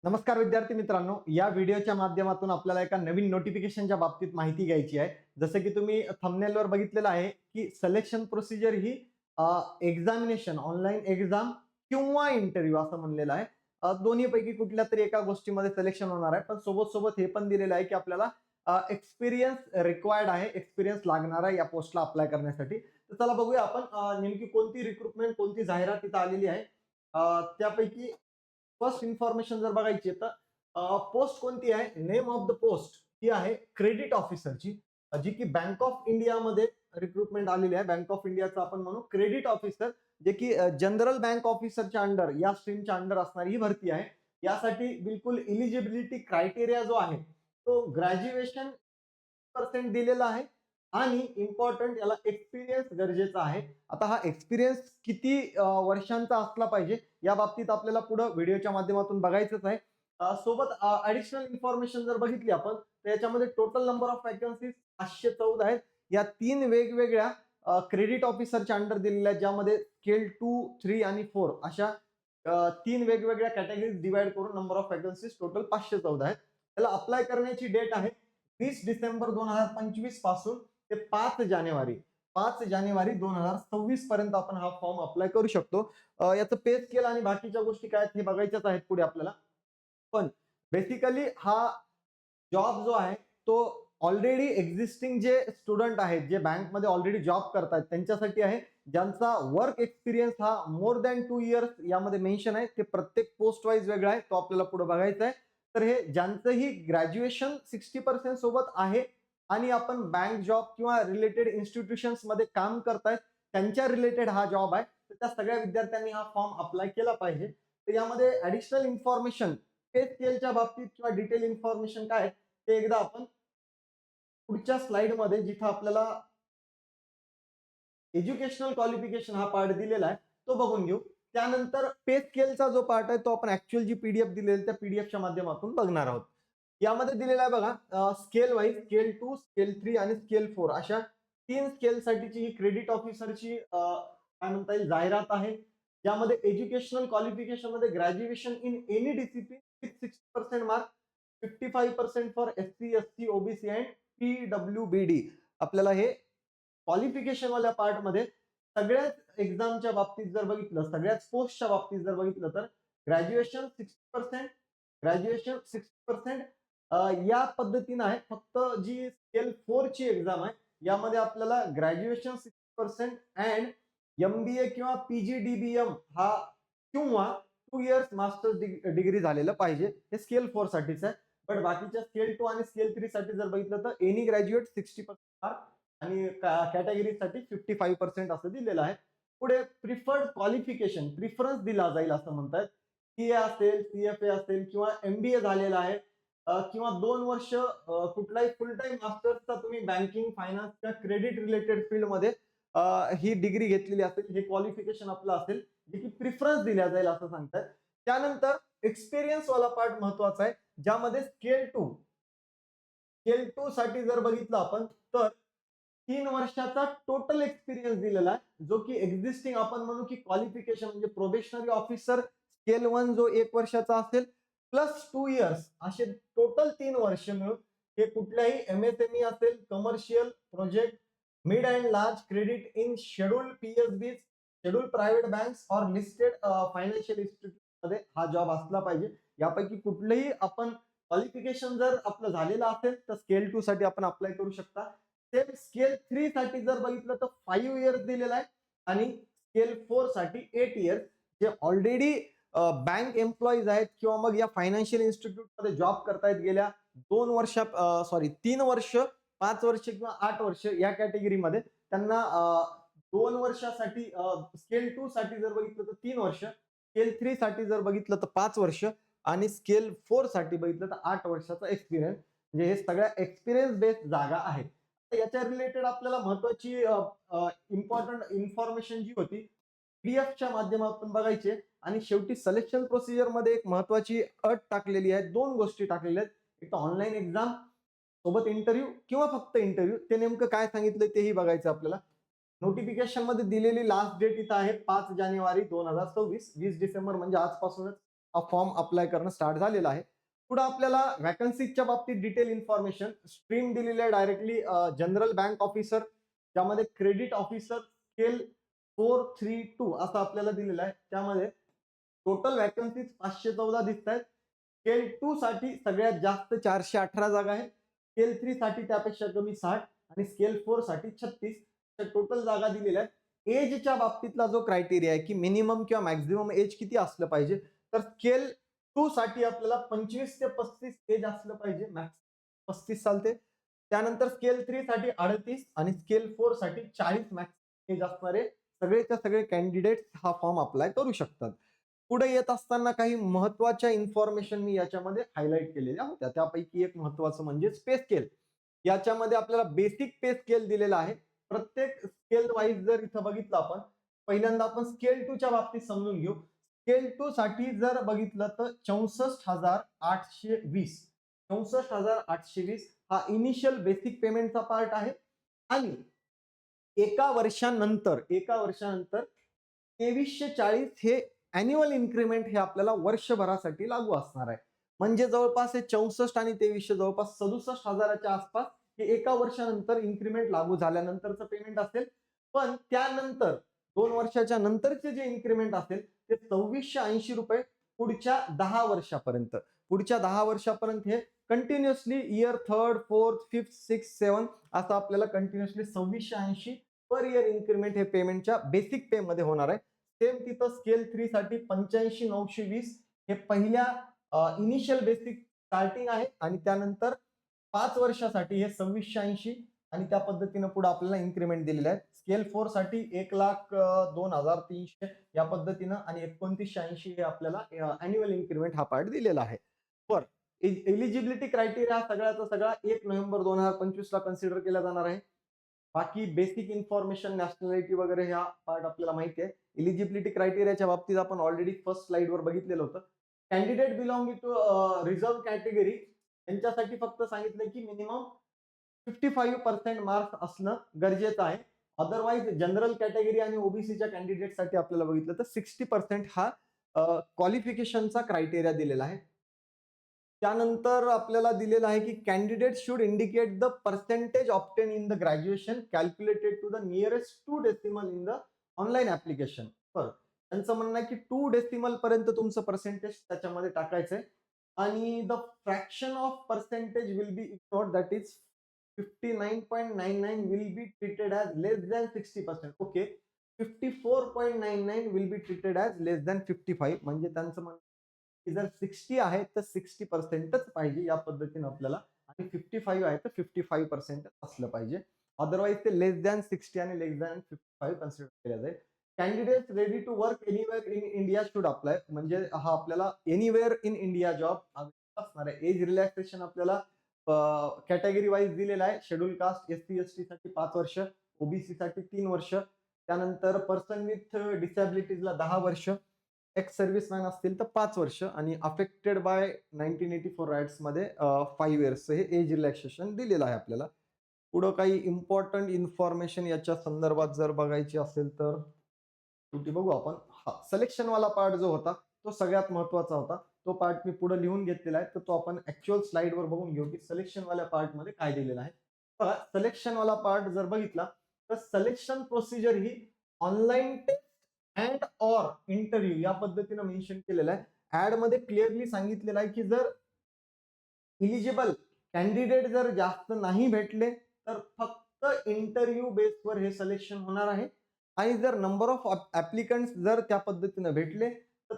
नमस्कार विद्यार्थी मित्रांनो, या व्हिडिओच्या माध्यमातून आपल्याला एका नवीन नोटिफिकेशनच्या बाबतीत माहिती घ्यायची आहे. जसं की तुम्ही थंबनेलवर बघितलेलं आहे की सिलेक्शन प्रोसिजर ही एक्झामिनेशन, ऑनलाईन एक्झाम किंवा इंटरव्ह्यू असं म्हणलेलं आहे. दोन्हीपैकी कुठल्यातरी एका गोष्टीमध्ये सिलेक्शन होणार आहे. पण सोबत हे पण दिलेलं आहे की आपल्याला एक्सपिरियन्स रिक्वायर्ड आहे, एक्सपिरियन्स लागणार आहे या पोस्टला अप्लाय करण्यासाठी. तर चला बघूया आपण नेमकी कोणती रिक्रुटमेंट, कोणती जाहिरात इथं आलेली आहे. त्यापैकी फर्स्ट इन्फॉर्मेशन जर बघायची तर पोस्ट कोणती आहे, नेम ऑफ द पोस्ट ही आहे क्रेडिट ऑफिसरची, जी की बँक ऑफ इंडियामध्ये रिक्रुटमेंट आलेली आहे. बँक ऑफ इंडियाचं आपण म्हणू क्रेडिट ऑफिसर, जे की जनरल बँक ऑफिसरच्या अंडर, या स्ट्रीमच्या अंडर असणारी ही भरती आहे. यासाठी बिलकुल इलिजिबिलिटी क्रायटेरिया जो आहे तो ग्रॅज्युएशन पर्सेंट दिलेला आहे आणि इम्पॉर्टंट याला एक्सपिरियन्स गरजेचा आहे. आता हा एक्सपिरियन्स किती वर्षांचा असला पाहिजे या बाबतीत आपल्याला पुढे व्हिडिओच्या माध्यमातून बघायचंच आहे. सोबत ऍडिशनल इन्फॉर्मेशन जर बघितली आपण तर याच्यामध्ये टोटल नंबर ऑफ वॅकन्सीज 514 आहेत. या तीन वेगवेगळ्या क्रेडिट ऑफिसरच्या अंडर दिलेल्या आहेत, ज्यामध्ये स्केल 2, 3 आणि 4 अशा तीन वेगवेगळ्या कॅटेगरीज डिवाइड करून नंबर ऑफ वॅकन्सीज टोटल 514 आहेत. त्याला अप्लाय करण्याची डेट आहे 20 डिसेंबर 2025 पासून ते 5 जानेवारी 2026 पर्यंत आपण हा फॉर्म अप्लाय करू शकतो. याचं पे स्केल आणि बाकीच्या गोष्टी काय आहेत हे बघायच्याच आहेत पुढे आपल्याला. पण बेसिकली हा जॉब जो आहे तो ऑलरेडी एक्झिस्टिंग जे स्टुडंट आहेत, जे बँकमध्ये ऑलरेडी जॉब करतात त्यांच्यासाठी आहे. ज्यांचा वर्क एक्सपिरियन्स हा मोर दॅन 2 इयर्स यामध्ये मेन्शन आहे. ते प्रत्येक पोस्ट वाईज वेगळा आहे, तो आपल्याला पुढे बघायचा आहे. तर हे ज्यांचंही ग्रॅज्युएशन 60% सोबत आहे आणि आपण बँक जॉब किंवा रिलेटेड इन्स्टिट्यूशन्स मध्ये काम करतायत त्यांच्या रिलेटेड हा जॉब आहे. तर त्या सगळ्या विद्यार्थ्यांनी हा फॉर्म अप्लाय केला पाहिजे. तर यामध्ये ऍडिशनल इन्फॉर्मेशन, पे स्केलच्या बाबतीत किंवा डिटेल इन्फॉर्मेशन काय आहे ते एकदा आपण पुढच्या स्लाइड मध्ये, जिथं आपल्याला एज्युकेशनल क्वालिफिकेशन हा पार्ट दिलेला आहे तो बघून घेऊ. त्यानंतर पे स्केलचा जो पार्ट आहे तो आपण ऍक्च्युअल जी पीडीएफ दिलेली त्या पीडीएफच्या माध्यमातून बघणार आहोत. यामध्ये दिलेला आहे बघा, स्केल वाईज स्केल 2, स्केल 3 आणि स्केल 4 अशा तीन स्केल साठीची ही क्रेडिट ऑफिसरची काय म्हणता येईल जाहिरात आहे. यामध्ये एज्युकेशनल क्वालिफिकेशन मध्ये graduation in any discipline with 60% mark, 55% for SC, ST, OBC and PWBD. आपल्याला हे क्वालिफिकेशन वाल्या पार्ट मध्ये सगळ्याच एक्झामच्या बाबतीत जर बघितलं, सगळ्याच पोस्टच्या बाबतीत जर बघितलं तर ग्रॅज्युएशन 60%, ग्रॅज्युएशन 60% या पद्धतीनं आहे. फक्त जी स्केल 4 ची एक्झाम आहे यामध्ये आपल्याला ग्रॅज्युएशन 60% अँड एमबीए किंवा पीजीडीबीएम हा किंवा 2 इयर्स मास्टर्स डिग्री झालेलं पाहिजे. हे स्केल 4 साठीच आहे. पण बाकीच्या स्केल 2 आणि स्केल 3 साठी जर बघितलं तर एनी ग्रॅज्युएट 60% मार्क आणि कॅटेगरीसाठी 55% असं दिलेलं आहे. पुढे प्रिफर्ड क्वालिफिकेशन, प्रिफरन्स दिला जाईल असं म्हणतात. सीए असेल, सीएफए असेल किंवा एमबीए झालेला आहे किंवा 2 वर्ष कुठलाही फुल टाइम मास्टर्सचा तुम्ही बँकिंग, फायनान्स किंवा क्रेडिट रिलेटेड फील्डमध्ये ही डिग्री घेतलेली असेल, हे क्वालिफिकेशन आपलं असेल, जे की प्रिफरन्स दिला जाईल असं सांगतात. त्यानंतर एक्सपिरियन्स वाला पार्ट महत्वाचा आहे, ज्यामध्ये स्केल 2 साठी जर बघितलं आपण तर 3 वर्षाचा टोटल एक्सपिरियन्स दिलेला आहे, जो की एक्झिस्टिंग आपण म्हणू की क्वालिफिकेशन म्हणजे प्रोबेशनरी ऑफिसर स्केल 1 जो 1 वर्षाचा असेल प्लस 2 इयर्स असे टोटल 3 वर्ष मिळून हे कुठल्याही एमएसएमई असेल, commercial project, mid and large credit in scheduled PSB, scheduled private banks और लिस्टेड फायनान्शियल इन्स्टिट्यूट मध्ये हा जॉब असला पाहिजे. यापैकी कुठलंही आपण क्वालिफिकेशन जर आपलं झालेलं असेल तर स्केल 2 साठी आपण अप्लाय करू शकता. सेम स्केल 3 साठी जर बघितलं तर 5 इयर्स दिलेला आहे आणि स्केल 4 साठी 8 इयर्स. जे ऑलरेडी बँक एम्प्लॉईज आहेत किंवा मग या फायनान्शियल इन्स्टिट्यूट मध्ये जॉब करतायत गेल्या 3 वर्ष, 5 वर्ष किंवा 8 वर्ष या कॅटेगरीमध्ये, त्यांना 2 वर्षासाठी स्केल 2 साठी जर बघितलं तर 3 वर्ष, स्केल 3 साठी जर बघितलं तर 5 वर्ष आणि स्केल 4 साठी बघितलं तर 8 वर्षाचा एक्सपिरियन्स. म्हणजे हे सगळ्या एक्सपिरियन्स बेस्ड जागा आहेत. याच्या रिलेटेड आपल्याला महत्वाची इम्पॉर्टंट इन्फॉर्मेशन जी होती पीडीएफच्या माध्यमातून बघायची आणि शेवटी सिलेक्शन प्रोसिजर मध्ये एक महत्वाची अट टाकलेली आहे. 2 गोष्टी टाकलेल्या आहेत, एक तर ऑनलाईन एक्झाम सोबत इंटरव्ह्यू किंवा फक्त इंटरव्ह्यू. ते नेमकं काय सांगितलं तेही बघायचं आपल्याला. नोटिफिकेशन मध्ये दिलेली लास्ट डेट इथं आहे 5 जानेवारी 2026. 20 डिसेंबर म्हणजे आजपासूनच फॉर्म अप्लाय करणं स्टार्ट झालेलं आहे. पुढे आपल्याला वॅकन्सीच्या बाबतीत डिटेल इन्फॉर्मेशन स्ट्रीम दिलेली आहे डायरेक्टली जनरल बँक ऑफिसर, ज्यामध्ये क्रेडिट ऑफिसर स्केल 432 असं आपल्याला दिलेलं आहे. त्यामध्ये टोटल वॅकन्सीज 514 दिसत आहेत. स्केल 2 साठी सगळ्यात जास्त 418 जागा आहेत. स्केल 3 साठी त्यापेक्षा कमी 60 आणि स्केल 4 साठी 36 टोटल जागा दिलेल्या आहेत. एजच्या बाबतीतला जो क्रायटेरिया आहे की मिनिमम किंवा मॅक्झिमम एज किती असलं पाहिजे, तर स्केल 2 साठी आपल्याला 25 ते 35 एज असलं पाहिजे, मॅक्स 35 चालते. त्यानंतर स्केल 3 साठी 38 आणि स्केल 4 साठी 40 मॅक्स एज असणारे सगळेच्या सगळे कॅन्डिडेट हा फॉर्म अप्लाय करू शकतात. पुढे येत असताना काही महत्वाच्या इन्फॉर्मेशन मी याच्यामध्ये हायलाइट केलेल्या होत्या. त्यापैकी एक महत्वाचं म्हणजे पे स्केल. याच्यामध्ये आपल्याला बेसिक पे स्केल दिलेला आहे. प्रत्येक स्केल वाईज जर इथं बघितलं आपण, पहिल्यांदा आपण स्केल 2 च्या बाबतीत समजून घेऊ. स्केल 2 साठी जर बघितलं तर 64,820 64,820 हा इनिशियल बेसिक पेमेंटचा पार्ट आहे आणि एका वर्षानंतर 2340 हे अॅन्युअल इन्क्रिमेंट हे आपल्याला वर्षभरासाठी लागू असणार आहे. म्हणजे जवळपास हे 64 आणि 2300 जवळपास 67,000च्या आसपास हे एका वर्षानंतर इन्क्रिमेंट लागू झाल्यानंतरचं पेमेंट असेल. पण त्यानंतर 2 वर्षाच्या नंतरचे जे इन्क्रिमेंट असेल ते 2680 रुपये पुढच्या 10 वर्षापर्यंत. पुढच्या 10 वर्षापर्यंत हे continuously year 3rd, 4th, 5th, 6th, 7th असं आपल्याला कंटिन्युअसली 2680 पर इयर इन्क्रिमेंट हे पेमेंटच्या बेसिक पे मध्ये होणार आहे. सेम तिथं स्केल 3 साठी 85,920 हे पहिल्या इनिशियल बेसिक स्टार्टिंग आहे आणि त्यानंतर 5 वर्षासाठी हे 2680 आणि त्या पद्धतीने पुढे आपल्याला इन्क्रिमेंट दिलेले आहेत. स्केल 4 साठी 1,02,300 या पद्धतीनं आणि 2980 हे आपल्याला अॅन्युअल इन्क्रिमेंट हा पार्ट दिलेला आहे. बर, एलिजिबिलिटी क्रायटेरिया सगळ्याचा सगळा 1 नोव्हेंबर 2025 ला कन्सिडर केला जाणार आहे. बाकी बेसिक इन्फॉर्मेशन नॅशनॅलिटी वगैरे ह्या पार्ट आपल्याला माहिती आहे. एलिजिबिलिटी क्रायटेरियाच्या बाबतीत आपण ऑलरेडी फर्स्ट स्लाइडवर बघितलेलं होतं. Candidate belonging to reserve category यांच्यासाठी फक्त सांगितलं की मिनिमम 55% मार्क्स असणं गरजेचं आहे. अदरवाईज जनरल कॅटेगरी आणि ओबीसीच्या कॅन्डिडेटसाठी आपल्याला बघितलं तर 60% हा क्वालिफिकेशनचा क्रायटेरिया दिलेला आहे. त्यानंतर आपल्याला दिलेलं आहे की candidate should indicate the percentage obtain in the graduation calculated to the nearest 2 decimal in the online application. बरं, त्यांचं म्हणणं आहे की 2 डेसिमल पर्यंत तुमचं पर्सेंटेज त्याच्यामध्ये टाकायचंय आणि the fraction of percentage will be ignored, that is 59.99 will be treated as less than 60%. Okay, 54.99 will be treated as less than 55. म्हणजे त्यांचं म्हणणं की जर 60 आहे तर 60%च पाहिजे या पद्धतीने आपल्याला, आणि 55 आहे तर 55% असलं पाहिजे. अदरवाईज ते लेस दॅन 60 आणि लेस दॅन 55 कन्सिडर केलं जाईल. Candidate ready to work anywhere in India should apply. म्हणजे हा आपल्याला एनिवेअर इन इंडिया जॉब असणार आहे. एज रिलॅक्सेशन आपल्याला कॅटेगरी वाईज दिलेला आहे. शेड्यूल कास्ट एससी एसटी साठी 5 वर्ष, ओबीसी साठी 3 वर्ष, त्यानंतर पर्सन विथ डिसॅबिलिटीजला 10 वर्ष, एक्स सर्व्हिसमॅन असतील तर 5 वर्ष आणि अफेक्टेड बाय 1984 राईट्स मध्ये 5 इयर्स हे एज रिलॅक्सेशन दिलेलं आहे आपल्याला. पुढं काही इम्पॉर्टंट इन्फॉर्मेशन याच्या संदर्भात जर बघायची असेल तर शेवटी बघू आपण. हा सिलेक्शन वाला पार्ट जो होता तो सगळ्यात महत्वाचा होता. तो पार्ट मी पुढे लिहून घेतलेला आहे, तर तो आपण ऍक्च्युअल स्लाइडवर बघून घेऊ की सिलेक्शन वाल्या पार्ट मध्ये काय दिलेलं आहे. बघा, सिलेक्शन वाला पार्ट जर बघितला तर सिलेक्शन प्रोसिजर ही online test and or interview या पद्धतीने मेन्शन केलेलं आहे. ऍड मध्ये क्लिअरली सांगितलेलं आहे की जर इलिजिबल कॅन्डिडेट जर जास्त नाही भेटले तर फक्त इंटरव्ह्यू बेसवर हे सिलेक्शन होणार आहे आणि जर नंबर ऑफ ऍप्लिकंट्स जर त्या पद्धतीने भेटले तर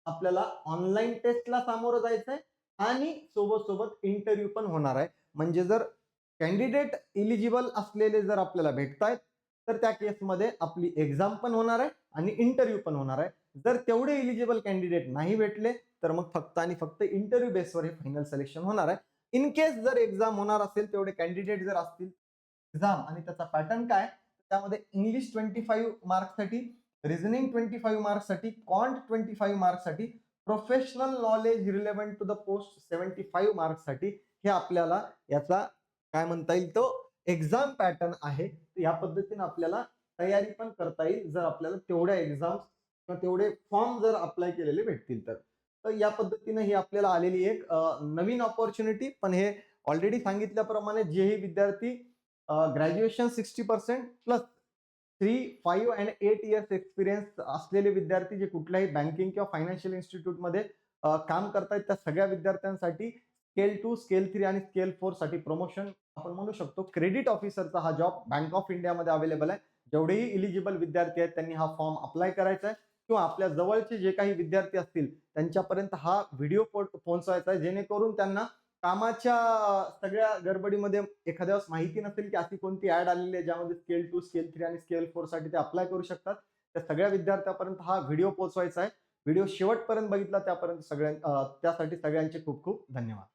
आपल्याला ऑनलाईन टेस्टला सामोरं जायचं आहे आणि सोबत सोबत इंटरव्ह्यू पण होणार आहे. म्हणजे जर कॅन्डिडेट इलिजिबल असलेले जर आपल्याला भेटतायत तर त्या केसमध्ये आपली एक्झाम पण होणार आहे आणि इंटरव्ह्यू पण होणार आहे. जर तेवढे इलिजिबल कॅन्डिडेट नाही भेटले तर मग फक्त आणि फक्त इंटरव्ह्यू बेसवर हे फायनल सिलेक्शन होणार आहे. इन केस जर एक्झाम होणार असेल, तेवढे कॅन्डिडेट जर असतील, एक्झाम आणि त्याचा पॅटर्न काय, त्यामध्ये इंग्लिश 25 मार्क्ससाठी, रिझनिंग 25 मार्क्ससाठी, कॉन्ट 25 मार्क्ससाठी, professional knowledge relevant to the post 75 मार्क्ससाठी हे आपल्याला याचा काय म्हणता येईल तो एक्झाम पॅटर्न आहे. या पद्धतीने आपल्याला तयारी पण करता येईल जर आपल्याला तेवढ्या एक्झाम किंवा तेवढे फॉर्म जर अप्लाय केलेले भेटतील तर. तर या पद्धतीने ही आपल्याला आलेली एक नवीन ऑपॉर्च्युनिटी. पण हे ऑलरेडी सांगितल्याप्रमाणे जेही विद्यार्थी ग्रॅज्युएशन 60% प्लस 3, 5 आणि 8 इयर्स एक्सपिरियन्स असलेले विद्यार्थी जे कुठल्याही बँकिंग किंवा फायनान्शियल इन्स्टिट्यूटमध्ये काम करतायत, त्या सगळ्या विद्यार्थ्यांसाठी स्केल 2, स्केल 3 आणि स्केल 4 साठी प्रमोशन आपण म्हणू शकतो. क्रेडिट ऑफिसरचा हा जॉब बँक ऑफ इंडियामध्ये अवेलेबल आहे. जेवढेही इलिजिबल विद्यार्थी आहेत त्यांनी हा फॉर्म अप्लाय करायचा आहे किंवा आपल्या जवळचे जे काही विद्यार्थी असतील त्यांच्यापर्यंत हा व्हिडिओ पोहोचवायचा आहे, जेणेकरून त्यांना कामाच्या सगळ्या गडबडीमध्ये एखाद्या वेळेस माहिती नसेल की अशी कोणती ऍड आलेली आहे ज्यामध्ये स्केल 2, स्केल 3 आणि स्केल 4 साठी ते अप्लाय करू शकतात. त्या सगळ्या विद्यार्थ्यांपर्यंत हा व्हिडिओ पोहोचवायचा आहे. व्हिडिओ शेवटपर्यंत बघितला त्यासाठी सगळ्यांचे खूप खूप धन्यवाद.